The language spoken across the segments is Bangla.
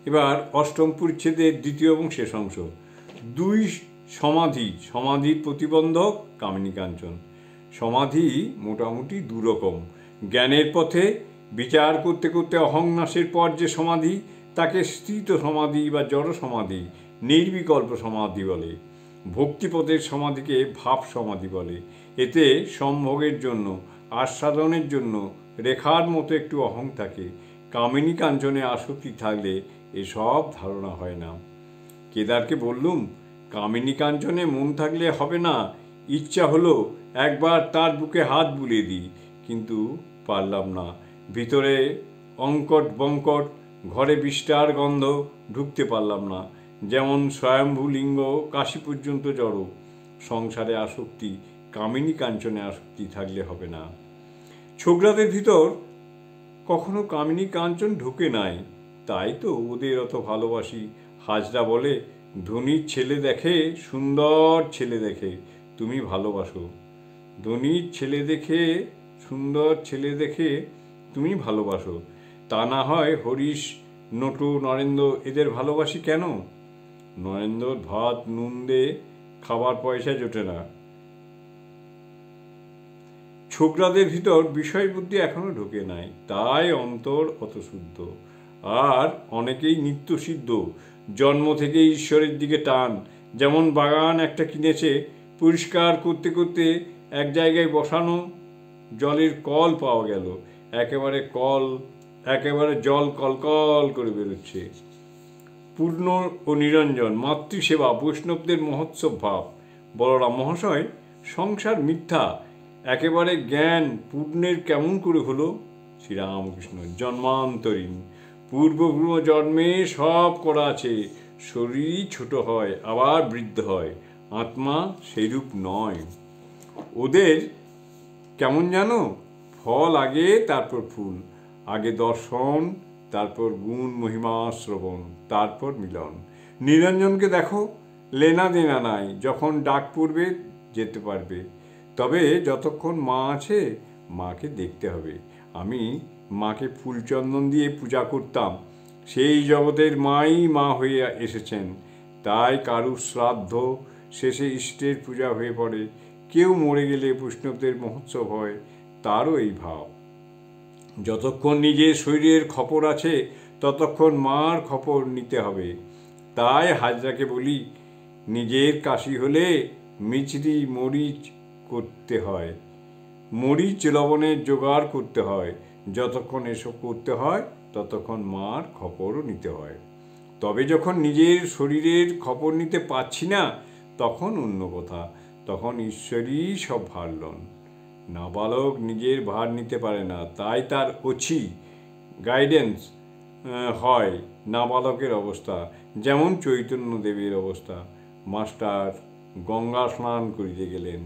এবার অষ্টম পরিচ্ছেদের দ্বিতীয় এবং শেষ অংশ। দুই সমাধির প্রতিবন্ধক কামিনী কাঞ্চন। সমাধি মোটামুটি দুরকম। জ্ঞানের পথে বিচার করতে করতে অহংনাশের পর যে সমাধি, তাকে স্থিত সমাধি বা জড় সমাধি, নির্বিকল্প সমাধি বলে। ভক্তিপথের সমাধিকে ভাব সমাধি বলে। এতে সম্ভোগের জন্য, আস্বাদনের জন্য রেখার মতো একটু অহং থাকে। কামিনী কাঞ্চনে আসক্তি থাকলে এসব ধারণা হয় না। কেদারকে বললুম, কামিনী কাঞ্চনে মন থাকলে হবে না। ইচ্ছা হলো একবার তার বুকে হাত বুলিয়ে দিই, কিন্তু পারলাম না। ভিতরে অঙ্কট বঙ্কট, ঘরে বিষ্ঠার গন্ধ, ঢুকতে পারলাম না। যেমন স্বয়ম্ভু লিঙ্গ কাশী পর্যন্ত জড়ো। সংসারে আসক্তি, কামিনী কাঞ্চনে আসক্তি থাকলে হবে না। ছোকরাদের ভিতর কখনো কামিনী কাঞ্চন ঢুকে নাই, তাই তো ওদের অত ভালোবাসি। হাজরা বলে, ধনীর ছেলে দেখে, সুন্দর ছেলে দেখে, তুমি ভালোবাসো। ধনীর ছেলে দেখে, সুন্দর ছেলে দেখে তুমি ভালোবাসো। তা না হয় হরিশ, নটু, নরেন্দ্র এদের ভালোবাসি কেন? নরেন্দ্র ভাত নুন দে খাবার পয়সা জোটে না। ছোকরাদের ভিতর বিষয় বুদ্ধি এখনো ঢোকে নাই, তাই অন্তর অত শুদ্ধ। আর অনেকেই নিত্য সিদ্ধ, জন্ম থেকে ঈশ্বরের দিকে টান। যেমন বাগান একটা কিনেছে, পরিষ্কার করতে করতে এক জায়গায় বসানো জলের কল পাওয়া গেল। একেবারে জল কলকল করে বেরোচ্ছে। পূর্ণ ও নিরঞ্জন, মাতৃসেবা, বৈষ্ণবদের মহোৎসব ভাব। বলরাম মহাশয়, সংসার মিথ্যা, একেবারে জ্ঞান পূর্ণের কেমন করে হলো? শ্রীরামকৃষ্ণ, জন্মান্তরীণ, পূর্বপূর্ব জন্মে সব করা আছে। শরীরই ছোট হয়, আবার বৃদ্ধ হয়, আত্মা সেইরূপ নয়। ওদের কেমন জানো? ফল আগে, তারপর ফুল। আগে দর্শন, তারপর গুণ মহিমা শ্রবণ, তারপর মিলন। নিরঞ্জনকে দেখো, লেনা দেনা নাই, যখন ডাক পড়বে যেতে পারবে। তবে যতক্ষণ মা আছে, মাকে দেখতে হবে। আমি মাকে ফুলচন্দন দিয়ে পূজা করতাম। সেই জগতের মাই মা হয়ে এসেছেন। তাই কারুর শ্রাদ্ধ শেষে ইষ্টের পূজা হয়ে পড়ে। কেউ মরে গেলে বৈষ্ণবদের মহোৎসব হয়, তারও এই ভাব। যতক্ষণ নিজের শরীরের খপর আছে, ততক্ষণ মার খপর নিতে হবে। তাই হাজরাকে বলি, নিজের কাশি হলে মিছরি মরিচ করতে হয়, মরিচ লবণের জোগাড় করতে হয়। যতক্ষণ এসব করতে হয়, ততক্ষণ মার খপরও নিতে হয়। তবে যখন নিজের শরীরের খপর নিতে পারছি না, তখন অন্য কথা, তখন ঈশ্বরই সব ভার লন। নাবালক নিজের ভার নিতে পারে না, তাই তার অছি গাইডেন্স হয় নাবালকের অবস্থা। যেমন চৈতন্যদেবের অবস্থা। মাস্টার গঙ্গা স্নান করিতে গেলেন।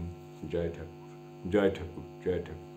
জয় ঠাকুর, জয় ঠাকুর, জয় ঠাকুর।